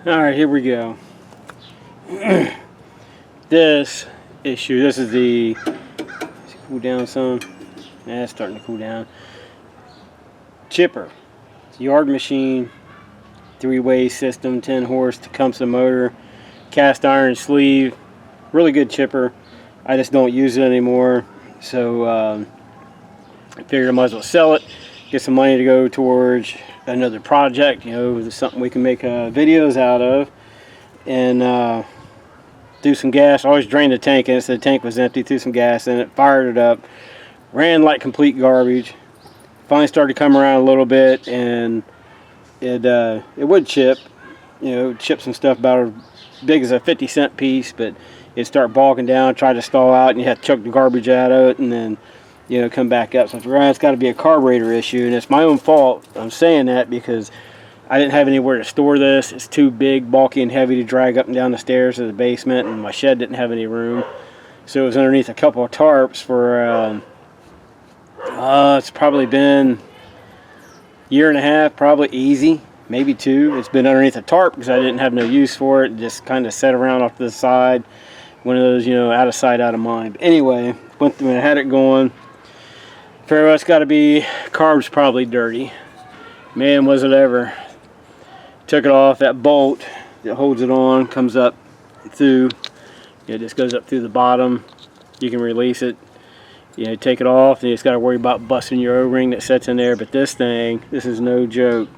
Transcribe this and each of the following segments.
Alright, here we go. This issue, this is the, cool down some. Yeah, it's starting to cool down. Chipper. It's a Yard Machine, 3-way system, 10 horse Tecumseh motor, cast iron sleeve, really good chipper. I just don't use it anymore, so I figured I might as well sell it, get some money to go towards another project, you know, something we can make videos out of, and do some gas. I always drained the tank in it, so the tank was empty, threw some gas in it, fired it up, ran like complete garbage. Finally started to come around a little bit, and it would chip, you know, chip some stuff about as big as a 50-cent piece, but it'd start bogging down, try to stall out, and you have to chuck the garbage out of it, and then, you know, come back up. So I figured, it's got to be a carburetor issue, and it's my own fault. I'm saying that because I didn't have anywhere to store this. It's too big, bulky, and heavy to drag up and down the stairs to the basement, and my shed didn't have any room. So it was underneath a couple of tarps for, it's probably been a year and a half, probably easy, maybe 2. It's been underneath a tarp because I didn't have no use for it. Just kind of sat around off to the side. One of those, you know, out of sight, out of mind. But anyway, went through and had it going. Fair well, it's got to be, carb's probably dirty. Man, was it ever. Took it off, that bolt that holds it on comes up through, it just goes up through the bottom. You can release it, you know, take it off, and you just got to worry about busting your O-ring that sits in there. But this thing, this is no joke.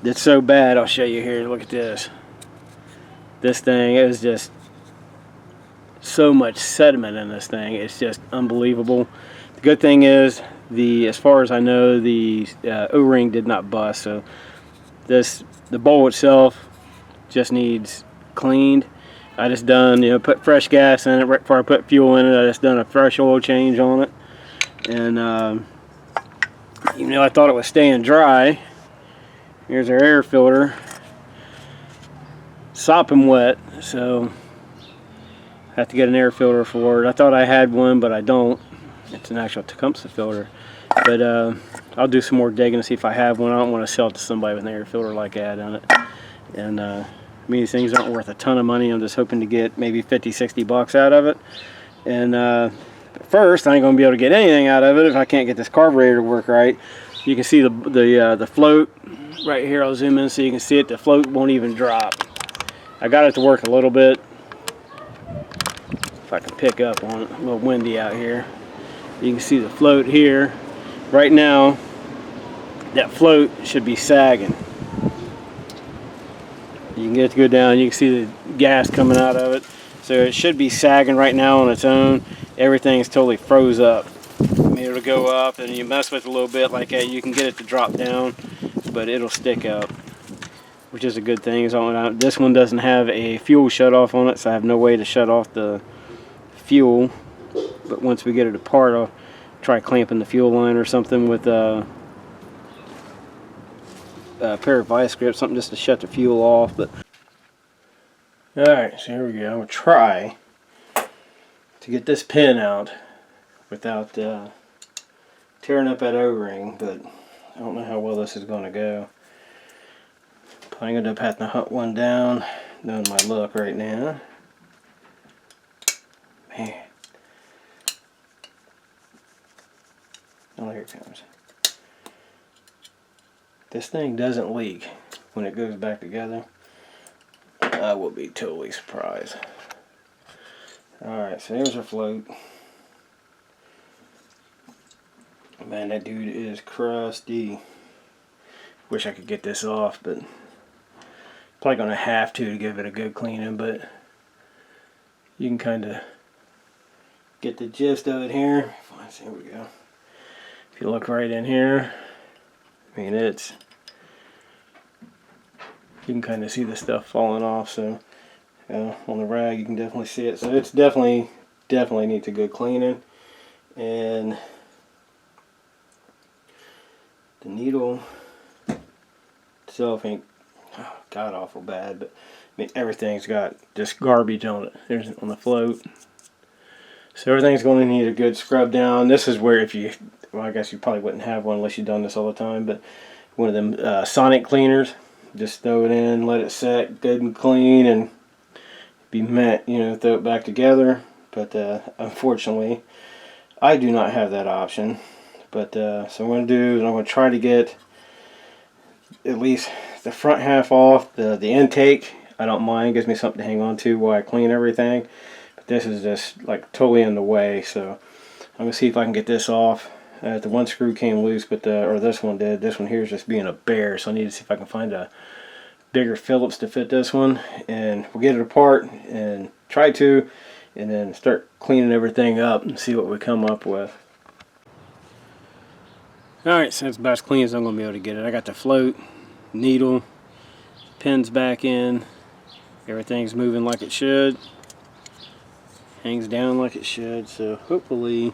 It's so bad, I'll show you here. Look at this. This thing, it was just so much sediment in this thing. It's just unbelievable. The good thing is, as far as I know, the O-ring did not bust. So the bowl itself just needs cleaned. I just done, you know, put fresh gas in it right before I put fuel in it. I just done a fresh oil change on it, and even though I thought it was staying dry, here's our air filter, sopping wet. So I have to get an air filter for it. I thought I had one, but I don't. It's an actual Tecumseh filter. But I'll do some more digging to see if I have one. I don't want to sell it to somebody with an air filter like that on it. And I mean, these things aren't worth a ton of money. I'm just hoping to get maybe 50-60 bucks out of it. And first, I ain't going to be able to get anything out of it if I can't get this carburetor to work right. You can see the float right here. I'll zoom in so you can see it. The float won't even drop. I got it to work a little bit. If I can pick up on it, a little windy out here. You can see the float here. Right now, that float should be sagging. You can get it to go down. You can see the gas coming out of it. So it should be sagging right now on its own. Everything's totally froze up. I mean, it'll go up, and you mess with it a little bit like that, you can get it to drop down, but it'll stick up, which is a good thing. This one doesn't have a fuel shut-off on it, so I have no way to shut off the fuel. But once we get it apart, I'll try clamping the fuel line or something with a pair of vice grips, something just to shut the fuel off. But alright, so here we go. I'm going to try to get this pin out without tearing up that O-ring, but I don't know how well this is going to go. Probably end up having to hunt one down, knowing my luck right now. Man. Oh, here it comes. This thing doesn't leak when it goes back together. I will be totally surprised. Alright, so there's our float. Man, that dude is crusty. Wish I could get this off, but probably gonna have to give it a good cleaning, but you can kind of get the gist of it here. Here we go. If you look right in here, I mean, you can kind of see the stuff falling off. So on the rag you can definitely see it. So it's definitely needs a good cleaning. And the needle itself ain't god awful bad, but I mean, everything's got just garbage on it. There's on the float. So everything's going to need a good scrub down. This is where, well, I guess you probably wouldn't have one unless you've done this all the time, but one of them sonic cleaners, just throw it in, let it set good and clean, and be met, you know, throw it back together. But unfortunately, I do not have that option. But so what I'm going to do is I'm going to try to get at least the front half off, the intake. I don't mind, it gives me something to hang on to while I clean everything. But this is just like totally in the way, so I'm going to see if I can get this off. The one screw came loose, but or this one did. This one here is just being a bear, so I need to see if I can find a bigger Phillips to fit this one, and we'll get it apart and try to, and then start cleaning everything up and see what we come up with. Alright, so it's about as clean as I'm going to be able to get it. I got the float, needle, pins back in, everything's moving like it should, hangs down like it should, so hopefully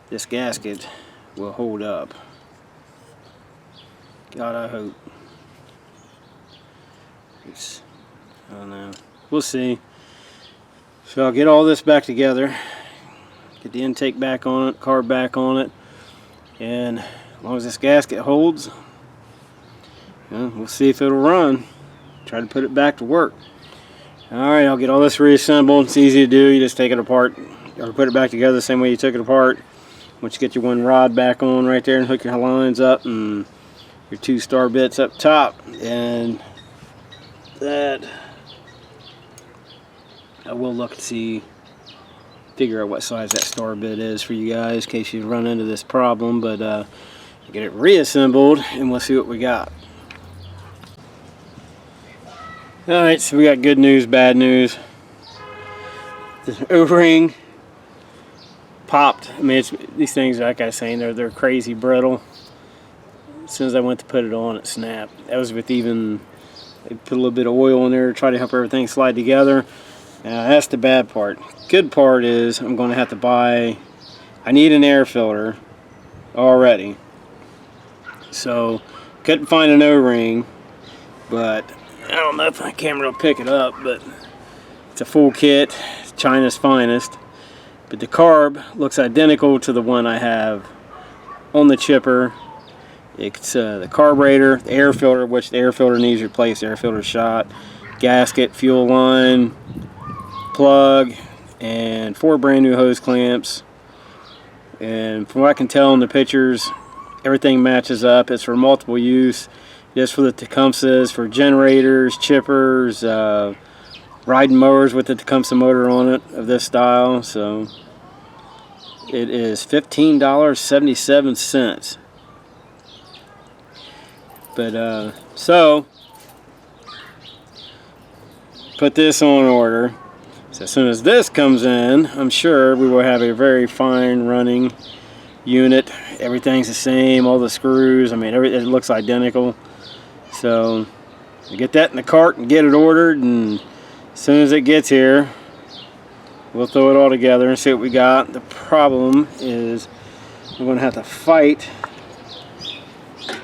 this gasket will hold up. God, I hope. I don't know. We'll see. So I'll get all this back together, get the intake back on it, carb back on it, and as long as this gasket holds, we'll see if it'll run. Try to put it back to work. Alright, I'll get all this reassembled. It's easy to do. You just take it apart or put it back together the same way you took it apart. Once you get your one rod back on right there and hook your lines up and your 2 star bits up top, and that I will look to see, figure out what size that star bit is for you guys in case you run into this problem, but get it reassembled and we'll see what we got. Alright, so we got good news, bad news. The O-ring popped. I mean, these things, like I was saying, they're crazy brittle. As soon as I went to put it on, it snapped. That was with even, I put a little bit of oil in there, try to help everything slide together. That's the bad part. Good part is I'm going to have to buy, I need an air filter already. So, couldn't find an O-ring, but I don't know if my camera will pick it up, but it's a full kit, it's China's finest. But the carb looks identical to the one I have on the chipper. It's the carburetor, the air filter, which the air filter needs replaced, air filter shot, gasket, fuel line, plug, and 4 brand new hose clamps. And from what I can tell in the pictures, everything matches up. It's for multiple use, just for the Tecumsehs, for generators, chippers, riding mowers with the Tecumseh motor on it of this style. So it is $15.77. But so put this on order. So as soon as this comes in, I'm sure we will have a very fine running unit. Everything's the same, all the screws, I mean, it looks identical. So get that in the cart and get it ordered, and as soon as it gets here, we'll throw it all together and see what we got. The problem is we're going to have to fight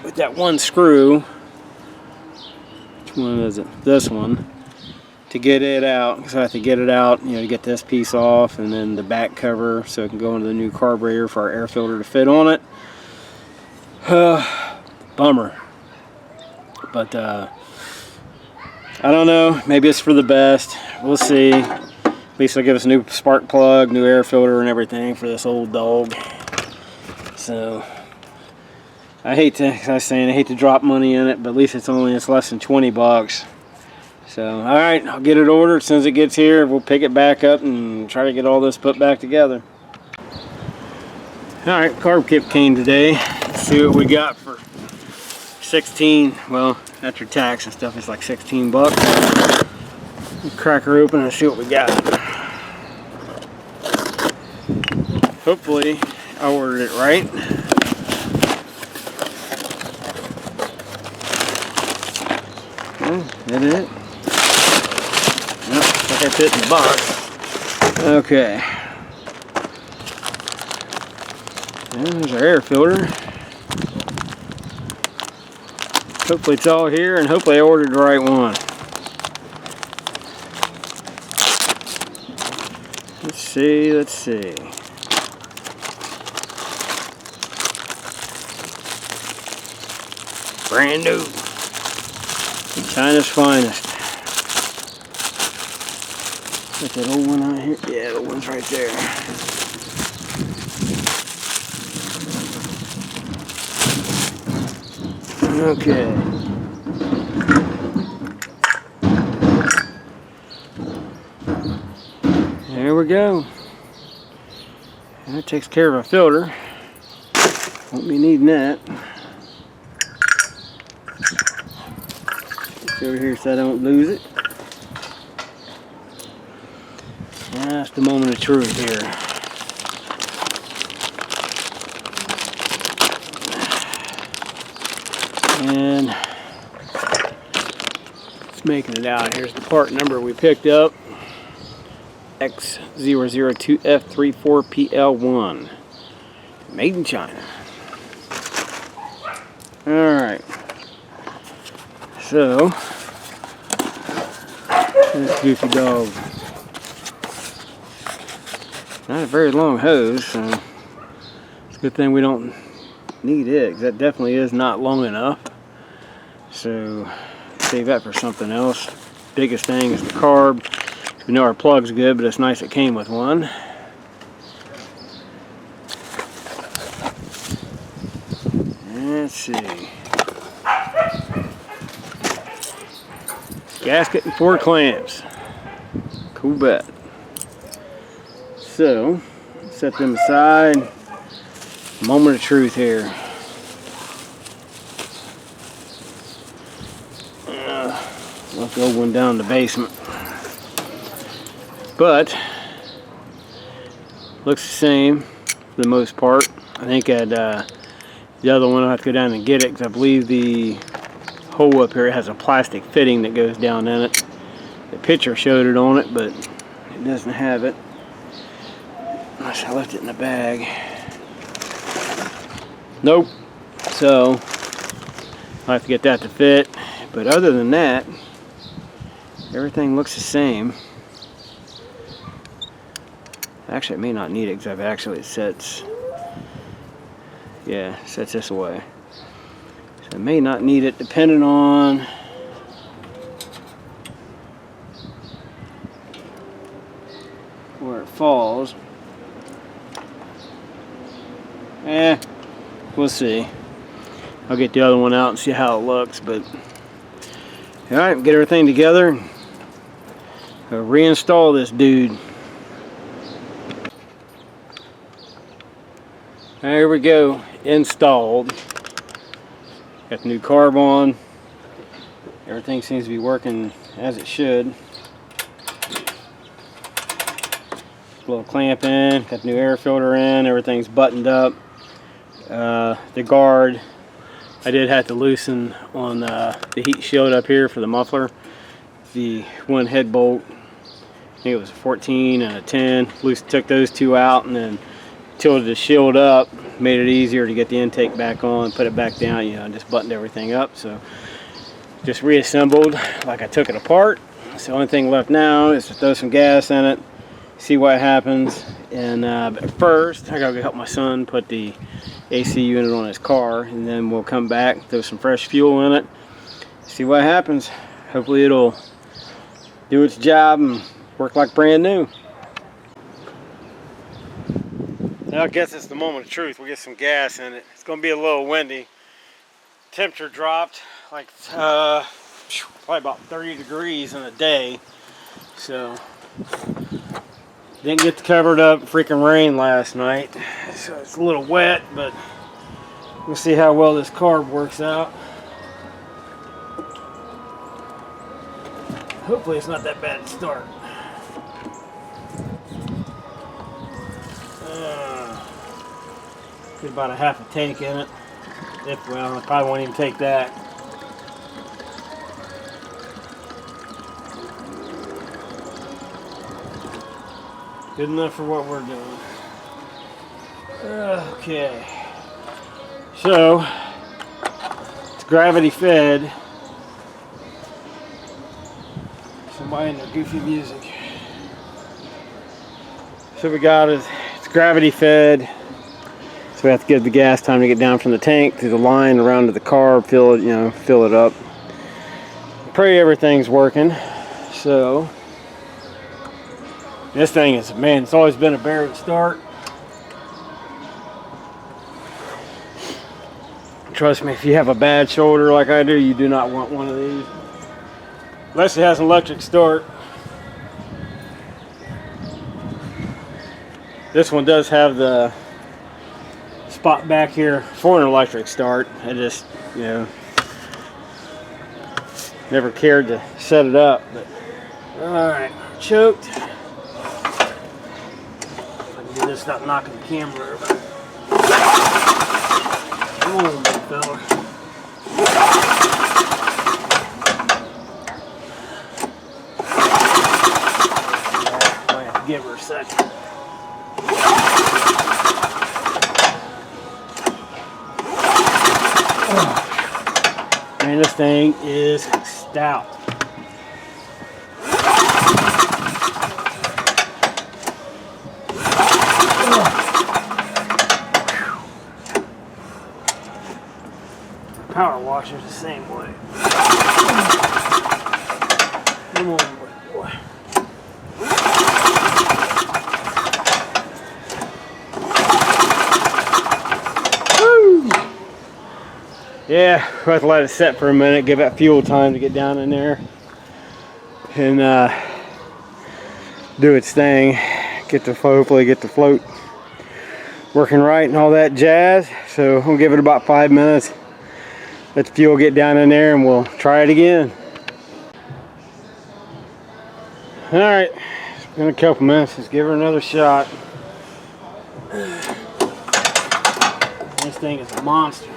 with that one screw. Which one is it? This one. To get it out, because I have to get it out, to get this piece off, and then the back cover so it can go into the new carburetor for our air filter to fit on it. Bummer. But I don't know, maybe it's for the best. We'll see. At least they'll give us a new spark plug, new air filter and everything for this old dog. So I hate to, as I was saying, I hate to drop money in it, but at least it's less than 20 bucks. So, alright, I'll get it ordered. As soon as it gets here, we'll pick it back up and try to get all this put back together. Alright, carb kit came today. Let's see what we got for 16, well, after tax and stuff, it's like 16 bucks. We'll crack her open and see what we got. Hopefully, I ordered it right. That it? Nope, like I fit in the box. Okay. And there's our air filter. Hopefully it's all here, and hopefully I ordered the right one. Let's see. Brand new. China's finest. Got that old one out here. Yeah, the one's right there. Okay. There we go. That takes care of a filter. Won't be needing that. It's over here so I don't lose it. That's the moment of truth here. And it's making it out. Here's the part number we picked up. X002F34PL1. Made in China. Alright. So, this goofy dog. Not a very long hose, so it's a good thing we don't need it, because that definitely is not long enough. So, save that for something else. Biggest thing is the carb. We know our plug's good, but it's nice it came with one. Let's see. Gasket and 4 clamps. Cool bet. So, set them aside. Moment of truth here. Left the old one down in the basement. But, looks the same for the most part. I think the other one I'll have to go down and get it, because I believe the hole up here has a plastic fitting that goes down in it. The picture showed it on it, but it doesn't have it. Unless I left it in the bag. Nope. So, I'll have to get that to fit. But other than that, everything looks the same. Actually, I may not need it, because it sets, yeah, it sets this away. So I may not need it, depending on where it falls. We'll see. I'll get the other one out and see how it looks, but alright, get everything together. I'll reinstall this dude. There we go, installed. Got the new carb on. Everything seems to be working as it should. Little clamp in, got the new air filter in, everything's buttoned up. The guard, I did have to loosen on the heat shield up here for the muffler. The one head bolt, I think it was a 14 and a 10. Took those two out and then tilted the shield up, made it easier to get the intake back on, put it back down, you know, just buttoned everything up. So just reassembled like I took it apart. So the only thing left now is to throw some gas in it, see what happens. And but first I gotta go help my son put the AC unit on his car, and then we'll come back, throw some fresh fuel in it, see what happens. Hopefully it'll do its job and work like brand new. Now I guess it's the moment of truth. We'll get some gas in it. It's going to be a little windy. Temperature dropped like probably about 30 degrees in a day. So didn't get covered up. Freaking rain last night. So it's a little wet, but we'll see how well this carb works out. Hopefully it's not that bad to start. Get about a half a tank in it. Well, I probably won't even take that. Good enough for what we're doing. Okay. So, it's gravity fed. Somebody in their goofy music. So we got is it's gravity fed. So we have to give the gas time to get down from the tank through the line around to the carb, fill it, fill it up. pray everything's working. So this thing is, man, it's always been a bear to start. Trust me, if you have a bad shoulder like I do, you do not want one of these. Unless it has an electric start. This one does have the spot back here for an electric start. I just, you know, never cared to set it up. But alright, choked. If I can do this without knocking the camera over. Come on, big fella. Might have to give her a second. Man, this thing is stout. Power washer's the same way. Come on, boy. Woo! Yeah, we'll have to let it set for a minute, give that fuel time to get down in there and do its thing. Hopefully get the float working right and all that jazz. So we'll give it about 5 minutes. Let the fuel get down in there and we'll try it again. Alright, it's been a couple minutes. Let's give her another shot. This thing is a monster.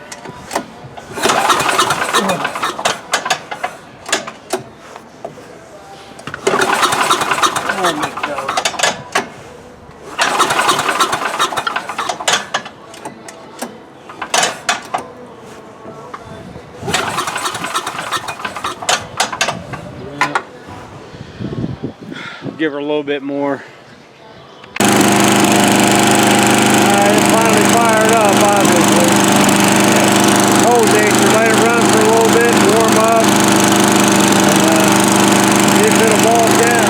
Oh my God. Give her a little bit more. Alright, it's finally fired up, obviously. Hold nature, let it run for a little bit, warm up, and see if it'll bog down.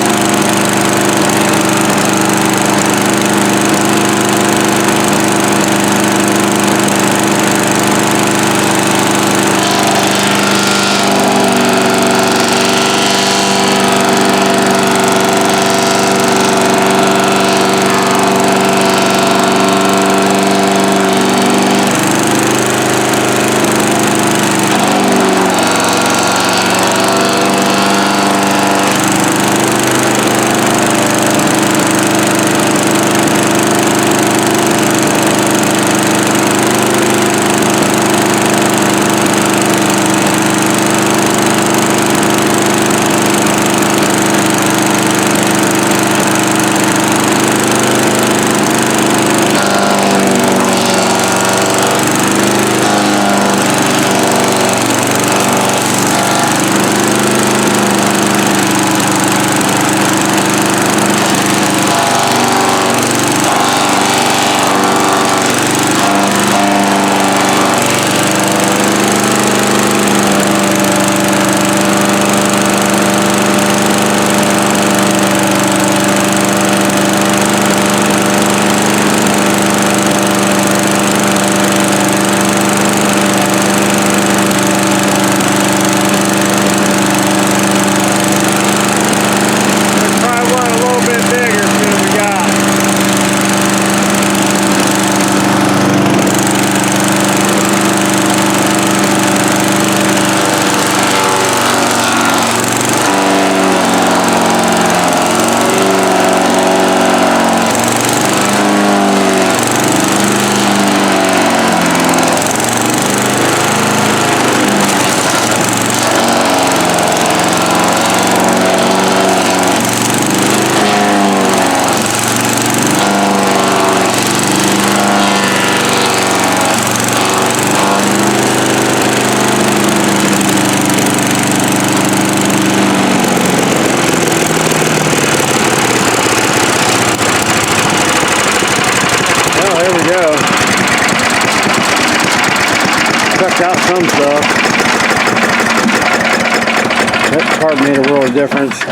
Carb made a world of difference.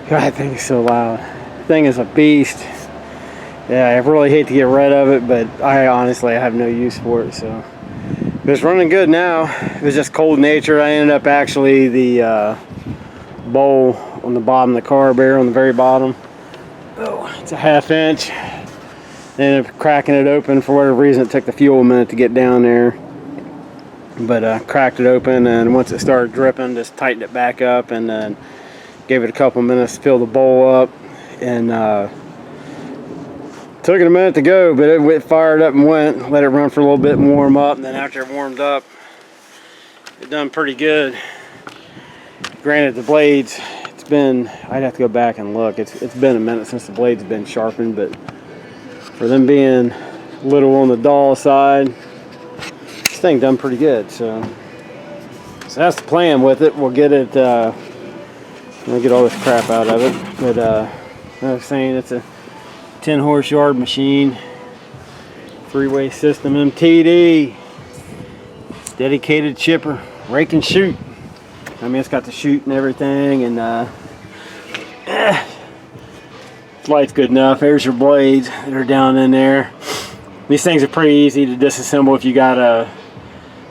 God, that thing is so loud. The thing is a beast. Yeah, I really hate to get rid of it, but I honestly have no use for it. So it's running good now. It was just cold nature. I ended up actually the bowl on the bottom of the carb barrel on the very bottom. Oh, it's a 1/2 inch. Ended up cracking it open. For whatever reason, it took the fuel a minute to get down there. But cracked it open, and once it started dripping, just tightened it back up, and then gave it a couple minutes to fill the bowl up. And took it a minute to go, but it fired up and went. Let it run for a little bit and warm up, and then after it warmed up, it done pretty good. Granted, the blades, it's been, I'd have to go back and look. It's been a minute since the blades have been sharpened, but for them being little on the dull side, this thing done pretty good. So that's the plan with it. We'll get it, we'll get all this crap out of it. But I was saying, it's a 10-horse yard machine, 3-way system, MTD, dedicated chipper, rake and shoot. I mean, it's got the chute and everything, and light's good enough. There's your blades that are down in there. These things are pretty easy to disassemble if you gotta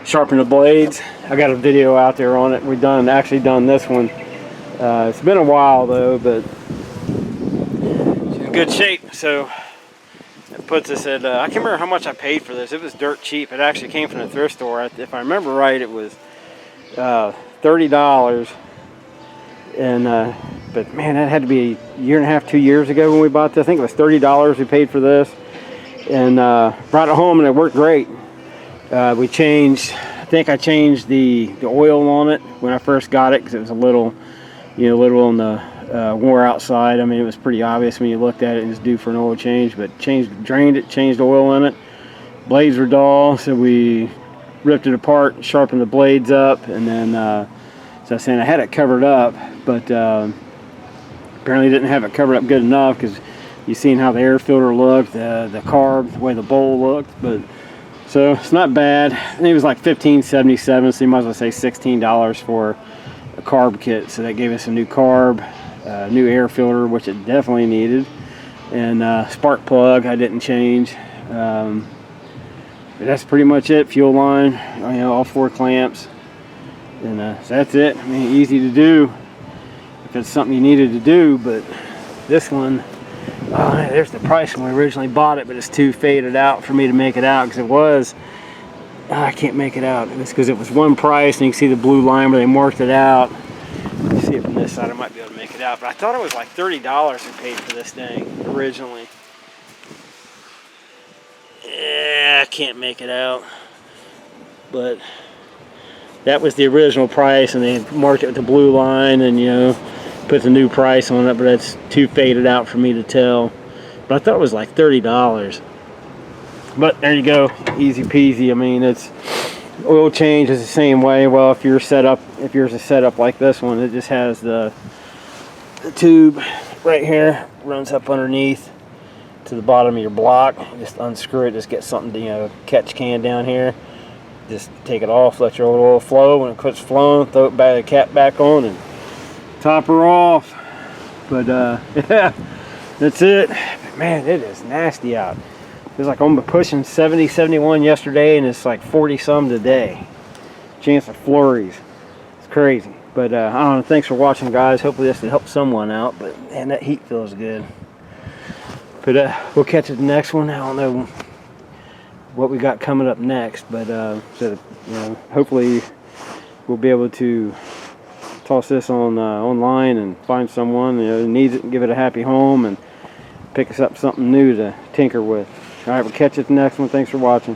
sharpen the blades. I got a video out there on it. We've actually done this one. It's been a while though, but it's in good shape. So it puts us at, I can't remember how much I paid for this. It was dirt cheap. It actually came from the thrift store. If I remember right, it was $30. And but man, that had to be a year and a half, 2 years ago when we bought this. I think it was $30 we paid for this, and brought it home, and it worked great. We changed, I think I changed the oil on it when I first got it, because it was a little, little on the wore out side. I mean, it was pretty obvious when you looked at it. It was due for an oil change, but drained it, changed oil in it. Blades were dull, so we ripped it apart, sharpened the blades up, and then so I was saying I had it covered up, but apparently didn't have it covered up good enough, because you seen how the air filter looked, the carb, the way the bowl looked. But so it's not bad. I think it was like $15.77, so you might as well say $16 for a carb kit. So that gave us a new carb, new air filter, which it definitely needed, and spark plug I didn't change. But that's pretty much it. Fuel line, all 4 clamps, and so that's it. I mean, easy to do if it's something you needed to do. But this one, there's the price when we originally bought it, but it's too faded out for me to make it out, because it was, I can't make it out. It's because it was one price, and you can see the blue line where they marked it out. Let's see it from this side. I might be able to make it out, but I thought it was like $30 we paid for this thing originally. Yeah, I can't make it out, but that was the original price, and they marked it with the blue line, and put the new price on it, but it's too faded out for me to tell. But I thought it was like $30. But there you go, easy peasy. I mean, it's oil change is the same way. Well, if yours is set up like this one, it just has the tube right here, runs up underneath to the bottom of your block. Just unscrew it, just get something to catch can down here. Just take it off, let your oil flow. When it quits flowing, throw it back, the cap back on, and top her off. But yeah, that's it. But man, it is nasty out. It was like I'm pushing 70, 71 yesterday, and it's like 40 some today. Chance of flurries. It's crazy. But I don't know. Thanks for watching, guys. Hopefully this will help someone out. But man, that heat feels good. But we'll catch it the next one. I don't know what we got coming up next, but hopefully we'll be able to toss this on online and find someone who needs it and give it a happy home and pick us up something new to tinker with. All right, we'll catch you at the next one. Thanks for watching.